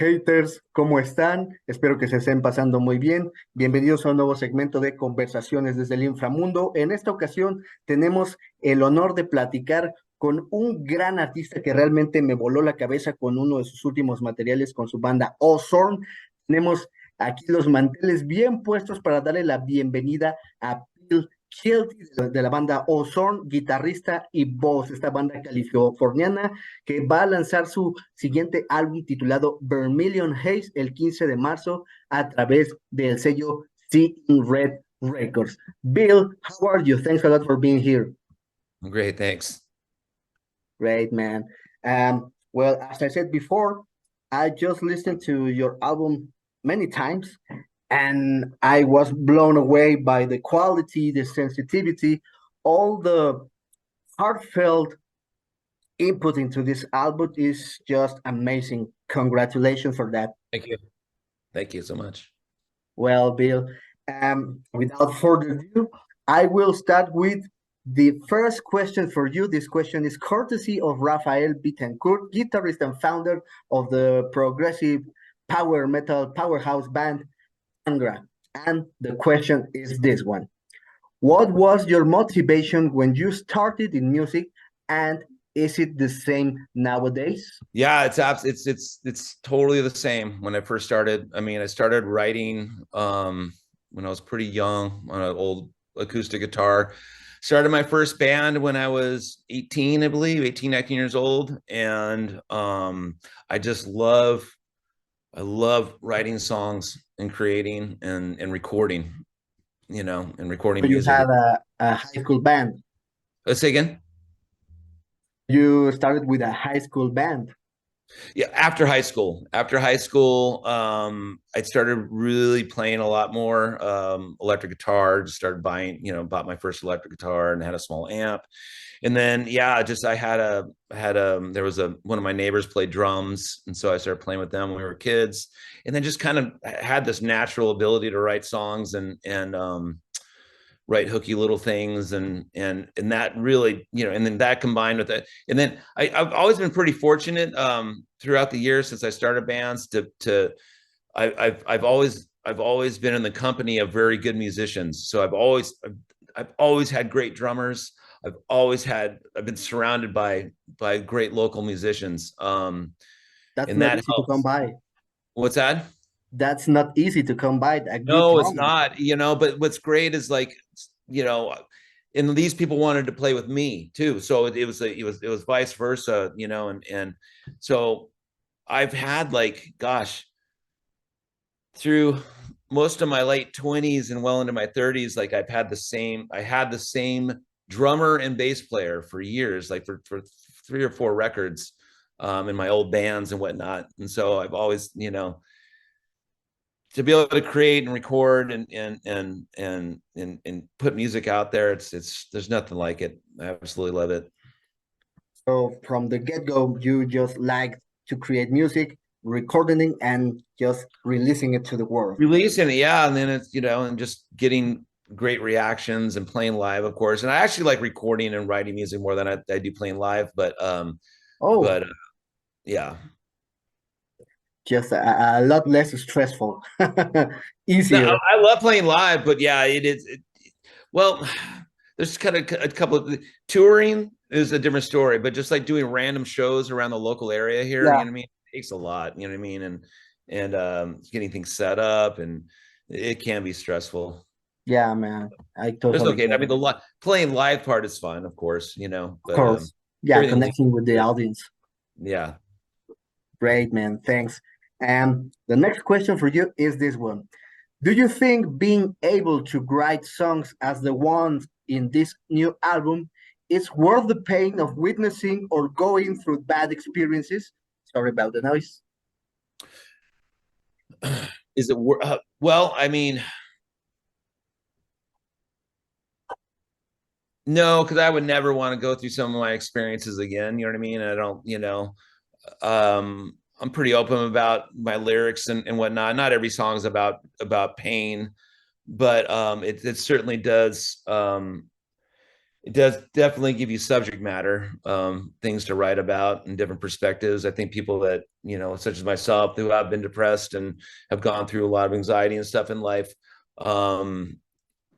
Haters, ¿cómo están? Espero que se estén pasando muy bien. Bienvenidos a un nuevo segmento de Conversaciones desde el Inframundo. En esta ocasión tenemos el honor de platicar con un gran artista que realmente me voló la cabeza con uno de sus últimos materiales con su banda O ZORN. Tenemos aquí los manteles bien puestos para darle la bienvenida a Bill Kielty de la banda O ZORN, guitarrista y voz, esta banda californiana que va a lanzar su siguiente álbum titulado Vermillion Haze el 15 de marzo a través del sello Seeing Red Records. Bill, how are you? Thanks a lot for being here. Great, thanks. Great, man. Well, as I said before, I just listened to your album many times, and I was blown away by the quality, the sensitivity, all the heartfelt input into this album is just amazing. Congratulations for that. Thank you. Thank you so much. Well, Bill, without further ado, I will start with the first question for you. This question is courtesy of Rafael Bittencourt, guitarist and founder of the progressive power metal powerhouse band Angra. And the question is this one. What was your motivation when you started in music, and is it the same nowadays? Yeah, it's totally the same. When I first started, I mean, I started writing when I was pretty young on an old acoustic guitar. Started my first band when I was 18, I believe, 18, 19 years old. And I love writing songs and creating and recording, and recording music. You had a high school band. Let's say again. You started with a high school band. Yeah, after high school, I started really playing a lot more electric guitar. Just started buying, bought my first electric guitar and had a small amp. And then, yeah, there was one of my neighbors played drums. And so I started playing with them when we were kids, and then just kind of had this natural ability to write songs and write hooky little things. And that really, and then that combined with it. And then I've always been pretty fortunate throughout the years since I started bands I've always been in the company of very good musicians. So I've always had great drummers. I've been surrounded by great local musicians. That's not easy to come by. What's that? That's not easy to come by. No, it's not, but what's great is and these people wanted to play with me too. So it was vice versa, and so I've had through most of my late 20s and well into my 30s, I had the same drummer and bass player for years, for 3 or 4 records in my old bands and whatnot. And so I've always, to be able to create and record and put music out there, there's nothing like it. I absolutely love it. So from the get-go, you just like to create music, recording and just releasing it to the world. Releasing it, yeah, and then it's and just getting great reactions and playing live, of course. And I actually like recording and writing music more than I do playing live. But yeah. Just a lot less stressful. Easier. No, I love playing live, but yeah, it is. Well, there's kind of a couple of touring is a different story, but just like doing random shows around the local area here, yeah. You know what I mean? It takes a lot, you know what I mean? And getting things set up, and it can be stressful. Yeah, man. I totally. It's okay. I mean, the playing live part is fun, of course, but, of course. Yeah, connecting with the audience. Yeah. Great, man. Thanks. And the next question for you is this one. Do you think being able to write songs as the ones in this new album is worth the pain of witnessing or going through bad experiences? Sorry about the noise. Is it well, I mean, no, because I would never want to go through some of my experiences again. You know what I mean? I don't, I'm pretty open about my lyrics and whatnot. Not every song is about pain, but it certainly does it does definitely give you subject matter, things to write about and different perspectives. I think people that, you know, such as myself, who have been depressed and have gone through a lot of anxiety and stuff in life,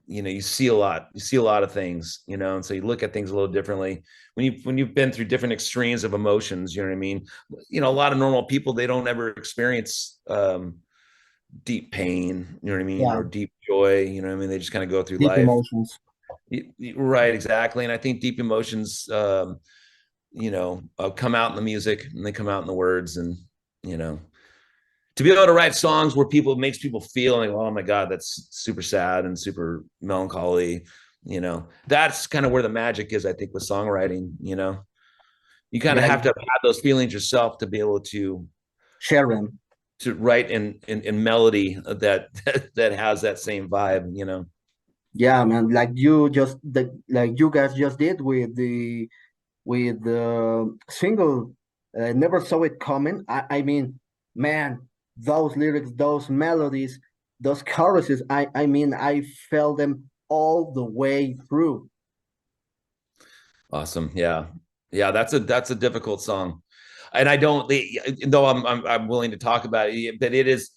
you know, you see a lot of things, you know, and so you look at things a little differently when you've been through different extremes of emotions. You know what I mean? You know, a lot of normal people, they don't ever experience deep pain, you know what I mean, Yeah, or deep joy, you know what I mean. They just kind of go through deep life. emotions. Right, exactly. And I think deep emotions, you know, come out in the music, and they come out in the words. And, you know, to be able to write songs where people, it makes people feel like, oh my God, that's super sad and super melancholy, you know, that's kind of where the magic is, I think, with songwriting. You know, you kind of Yeah, have to have those feelings yourself to be able share them. to write in melody that has that same vibe, you know. Yeah, man, like like you guys just did with the single, never saw it coming. I mean, man, those lyrics, those melodies, those choruses, I mean, I felt them all the way through. Awesome. Yeah. Yeah, that's a difficult song. And I don't, though I'm willing to talk about it, but it is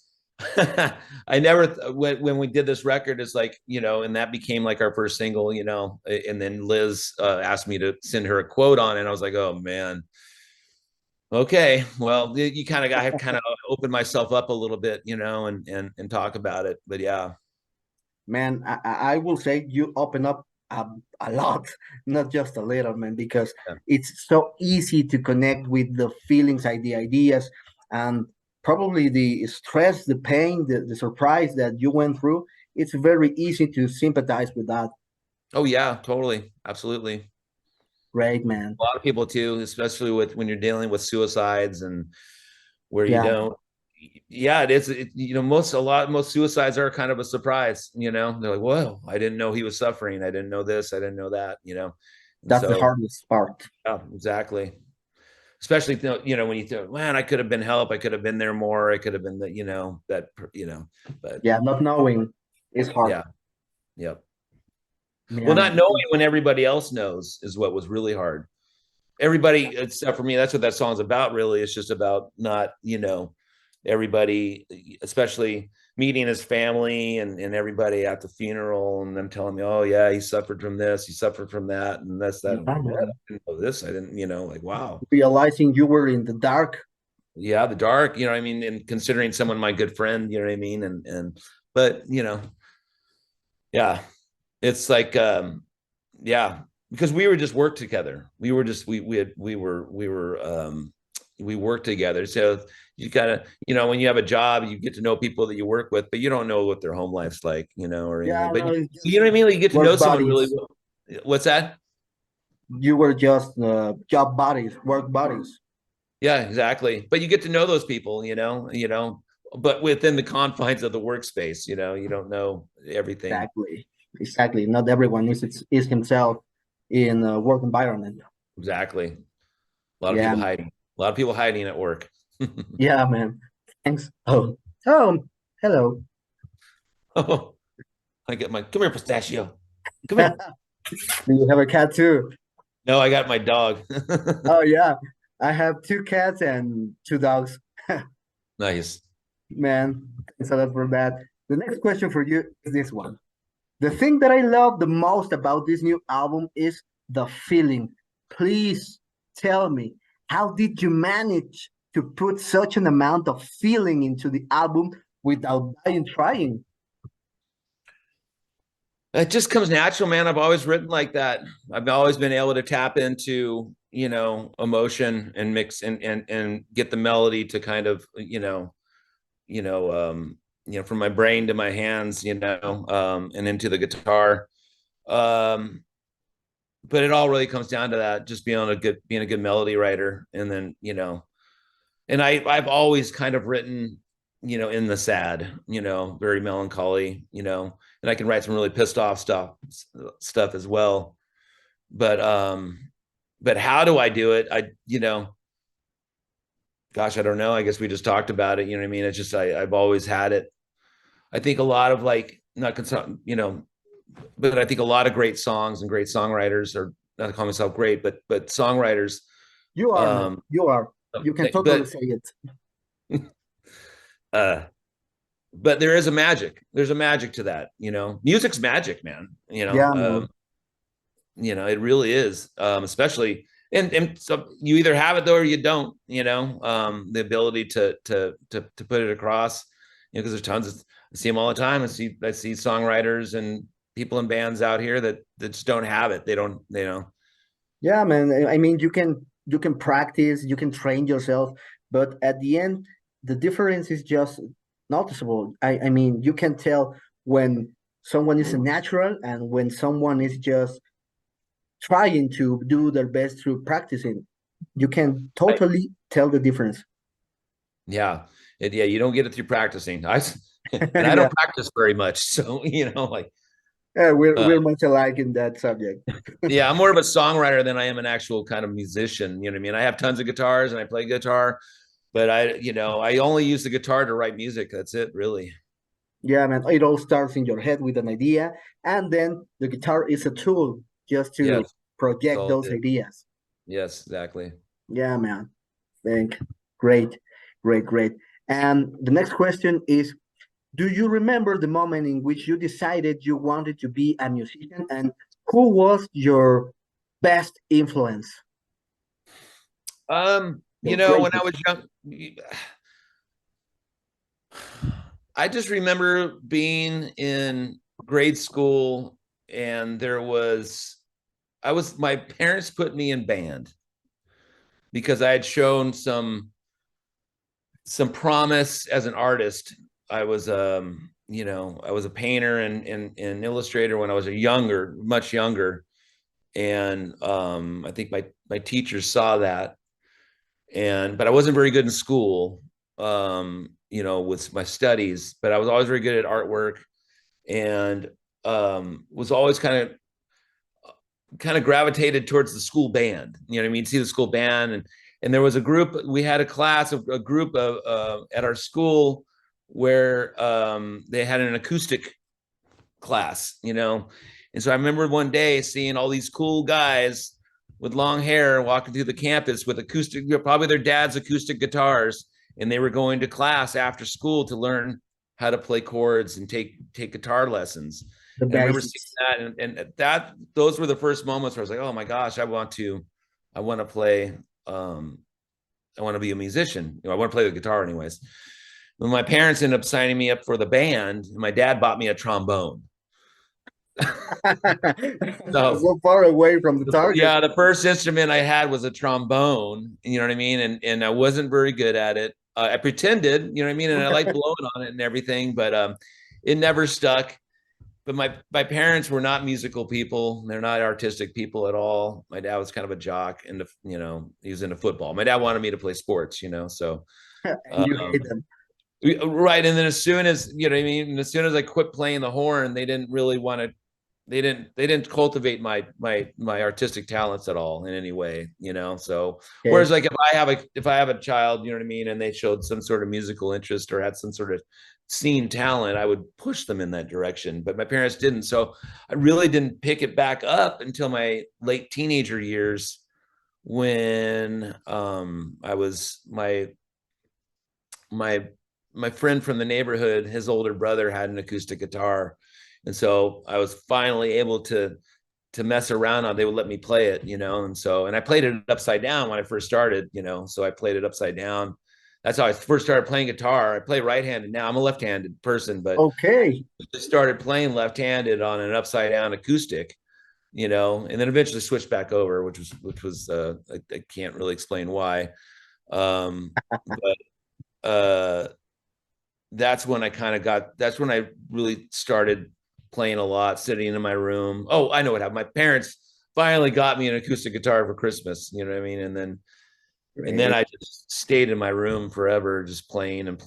I never when we did this record, it's like, you know, and that became like our first single, you know, and then Liz asked me to send her a quote on it, and I was like, "Oh man. Okay. Well, you kind of, I have kind of opened myself up a little bit, you know, and talk about it." But yeah. Man, I will say you open up a lot, not just a little, man, because Yeah. it's so easy to connect with the feelings, the ideas, and probably the stress, the pain, the surprise that you went through. It's very easy to sympathize with that. Oh yeah, totally. Absolutely. Great, man. A lot of people too, especially with when you're dealing with suicides and where you Yeah, don't. Yeah, you know, most suicides are kind of a surprise. You know, they're like, "Whoa, I didn't know he was suffering. I didn't know this. I didn't know that." You know, and that's the so hardest part. yeah, exactly. Especially, you know, when you think, "Man, I could have been help. I could have been there more. I could have been you know, that, you know." But Yeah, not knowing is hard. yeah, yeah. Well, Yeah, not knowing when everybody else knows is what was really hard. Everybody, except for me, that's what that song's about, really. It's just about not, you know, everybody, especially meeting his family and everybody at the funeral, and them telling me, "Oh yeah, he suffered from this, he suffered from that, and that's that." yeah, I'm like, "What? I man. didn't know this. I didn't, you know, like, wow." Realizing you were in the dark. Yeah, the dark, you know what I mean? And considering someone my good friend, you know what I mean? But, you know, yeah, it's like, yeah, because we were just worked together. We were just, we worked together. So you gotta, you know, when you have a job, you get to know people that you work with, but you don't know what their home life's like, you know, or anything. Yeah, But no, it's you just know what I mean? Like, you get to know work someone really buddies. well. What's that? You were just job buddies, work buddies. Yeah, exactly. But you get to know those people, you know, but within the confines of the workspace, you know, you don't know everything. Exactly. Exactly. Not everyone is himself in a work environment. Exactly. A lot of Yeah. people hiding. A lot of people hiding at work. Yeah, man. Thanks. Oh. Oh, hello. Oh, I get my, come here, pistachio. Come Do here. you have a cat too? No, I got my dog. Oh yeah. I have two cats and two dogs. Nice. Man, thanks a lot for that. The next question for you is this one. The thing that I love the most about this new album is the feeling. Please tell me, how did you manage to put such an amount of feeling into the album without dying trying? It just comes natural, man. I've always written like that. I've always been able to tap into, you know, emotion and mix and get the melody to kind of, you know, you know, from my brain to my hands, you know, and into the guitar. Um, but it all really comes down to that, just being a good melody writer. And then, you know, and I've always kind of written, you know, in the sad, you know, very melancholy, you know, and I can write some really pissed off stuff as well. But but how do I do it? You know, gosh, I don't know. I guess we just talked about it. You know what I mean? It's just I've always had it. I think a lot of like not concerned, you know, but I think a lot of great songs and great songwriters, are not to call myself great, but songwriters. You are, man. You are. You can totally say it. But there is a magic. There's a magic to that, you know. Music's magic, man. Yeah, You know, it really is. Especially, and so you either have it though or you don't. You know, the ability to put it across. You know, because there's tons of, I see them all the time. I see songwriters and people in bands out here that just don't have it. They don't. You know. Yeah, man. I mean, you can practice, you can train yourself, but at the end, the difference is just noticeable. I mean, you can tell when someone is a natural and when someone is just trying to do their best through practicing. You can totally tell the difference. Yeah. Yeah, you don't get it through practicing. And I Yeah. don't practice very much. So, you know, like, Yeah, we're much alike in that subject. yeah, I'm more of a songwriter than I am an actual kind of musician. You know what I mean? I have tons of guitars and I play guitar, but I only use the guitar to write music. That's it, really. Yeah, man. It all starts in your head with an idea, and then the guitar is a tool just to Yes, project those ideas. yes, exactly. Yeah, man. Thank. Great, great. And the next question is, do you remember the moment in which you decided you wanted to be a musician, and who was your best influence? You know, when I was young, I just remember being in grade school and my parents put me in band because I had shown some promise as an artist. I was I was a painter and illustrator when I was much younger. And I think my teachers saw that. But I wasn't very good in school, you know, with my studies, but I was always very good at artwork and was always kind of gravitated towards the school band. You know what I mean? See the school band, and there was a group. We had a group of at our school where they had an acoustic class, you know. And so I remember one day seeing all these cool guys with long hair walking through the campus with probably their dad's acoustic guitars, and they were going to class after school to learn how to play chords and take guitar lessons. And I remember seeing that, and those were the first moments where I was like, oh my gosh, I want to play. I want to be a musician. You know, I want to play the guitar anyways. When my parents ended up signing me up for the band, and my dad bought me a trombone. So far away from the target. Yeah, the first instrument I had was a trombone. You know what I mean? And I wasn't very good at it. I pretended, you know what I mean, and I liked blowing on it and everything, but it never stuck. But my parents were not musical people. They're not artistic people at all. My dad was kind of a jock, and you know, he was into football. My dad wanted me to play sports, you know, so you hate them. Right. And then as soon as, you know what I mean, and as soon as I quit playing the horn, they didn't really want to, they didn't cultivate my artistic talents at all in any way, you know. So okay. Whereas like if I have a child, you know what I mean, and they showed some sort of musical interest or had some sort of scene talent, I would push them in that direction. But my parents didn't. So I really didn't pick it back up until my late teenager years, when I was my friend from the neighborhood, his older brother had an acoustic guitar. And so I was finally able to mess around on, they would let me play it, you know? And I played it upside down when I first started, you know? So I played it upside down. That's how I first started playing guitar. I play right-handed now. I'm a left-handed person, but okay, I started playing left-handed on an upside down acoustic, you know, and then eventually switched back over, which was I can't really explain why. That's when that's when I really started playing a lot, sitting in my room. Oh, I know what happened. My parents finally got me an acoustic guitar for Christmas, you know what I mean? And then I just stayed in my room forever, just playing and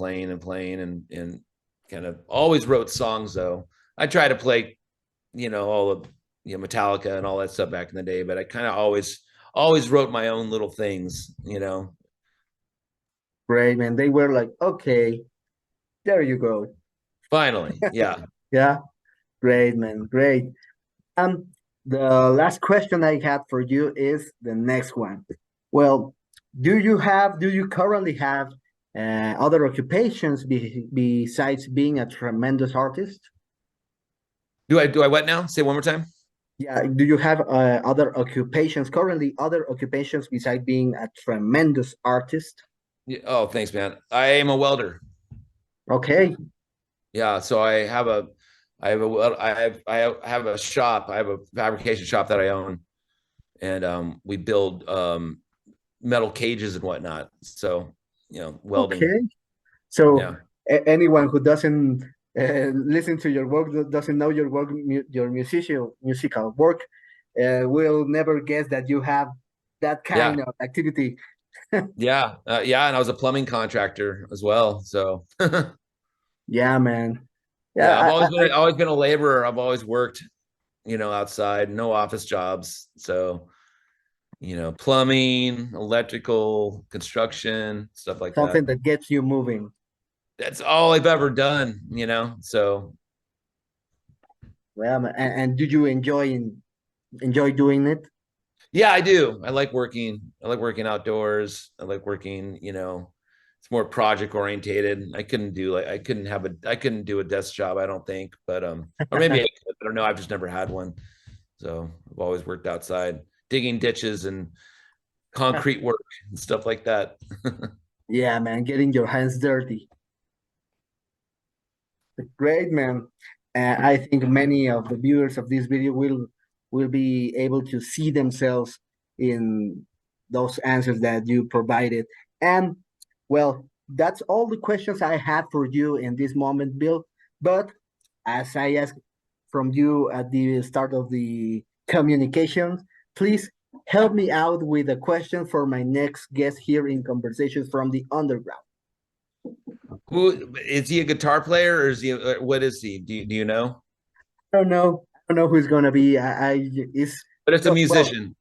kind of always wrote songs though. I tried to play, you know, all of, you know, Metallica and all that stuff back in the day, but I kind of always wrote my own little things, you know. Great, man. They were like, okay, there you go. Finally. Yeah. Yeah. Great, man. Great. Um, the last question I had for you is the next one. Well, do you currently have other occupations besides being a tremendous artist? Do I what now? Say one more time. Yeah, do you have other occupations currently, other occupations besides being a tremendous artist? Yeah, oh, thanks, man. I am a welder. Okay, Yeah, so I have a shop. I have a fabrication shop that I own, and we build metal cages and whatnot. So, welding. okay. So Yeah. anyone who doesn't listen to your work, doesn't know your work, your musical work, will never guess that you have that Yeah. kind of activity. Yeah. Yeah. And I was a plumbing contractor as well. So Yeah, man. yeah, Yeah, always been a laborer. I've always worked, outside, no office jobs. So, plumbing, electrical, construction, stuff like that. something that gets you moving. That's all I've ever done, so Well, and did you enjoy doing it? yeah, I do. I like working outdoors. I like working, it's more project orientated. I couldn't do a desk job, I don't think, but or maybe I could, I don't know. I've just never had one. So I've always worked outside, digging ditches and concrete work and stuff like that. Yeah, man, getting your hands dirty. Great, man. I think many of the viewers of this video will be able to see themselves in those answers that you provided. And well, that's all the questions I have for you in this moment, Bill. But as I asked from you at the start of the communication, please help me out with a question for my next guest here in Conversations from the Underground. Who is he, a guitar player, or is he what is he? Do you know? I don't know. I don't know who's gonna be. It's But it's a well, musician.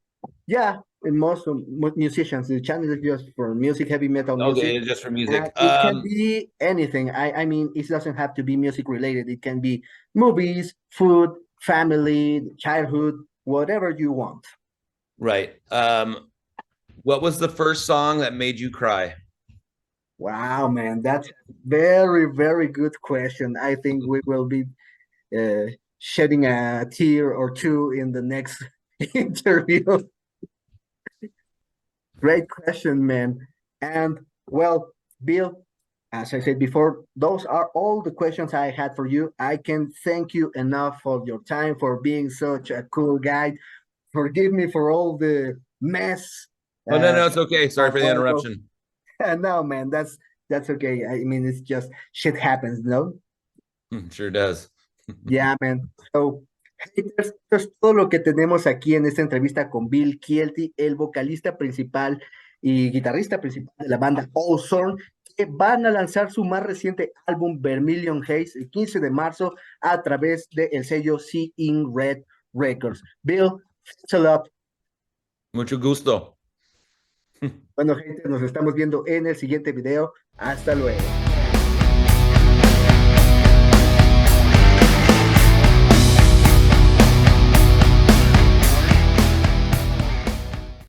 yeah. In most of musicians, the channel is just for music, heavy metal music, Okay, just for and music. it can be anything. I mean, it doesn't have to be music related. It can be movies, food, family, childhood, whatever you want. Right. What was the first song that made you cry? Wow, man, that's very, very good question. I think we will be shedding a tear or two in the next interview. Great question, man. And well, Bill, as I said before, those are all the questions I had for you. I can thank you enough for your time, for being such a cool guy. Forgive me for all the mess. Oh, no, Uh, no, it's okay. Sorry for the interruption. no, man, that's okay. I mean, it's just shit happens, no? Sure does. Yeah, man. So, haters, esto es todo lo que tenemos aquí en esta entrevista con Bill Kielty, el vocalista principal y guitarrista principal de la banda O ZORN, que van a lanzar su más reciente álbum Vermillion Haze el 15 de marzo a través del sello Seeing Red Records. Bill, thanks a lot. Mucho gusto. Bueno, gente, nos estamos viendo en el siguiente video. Hasta luego.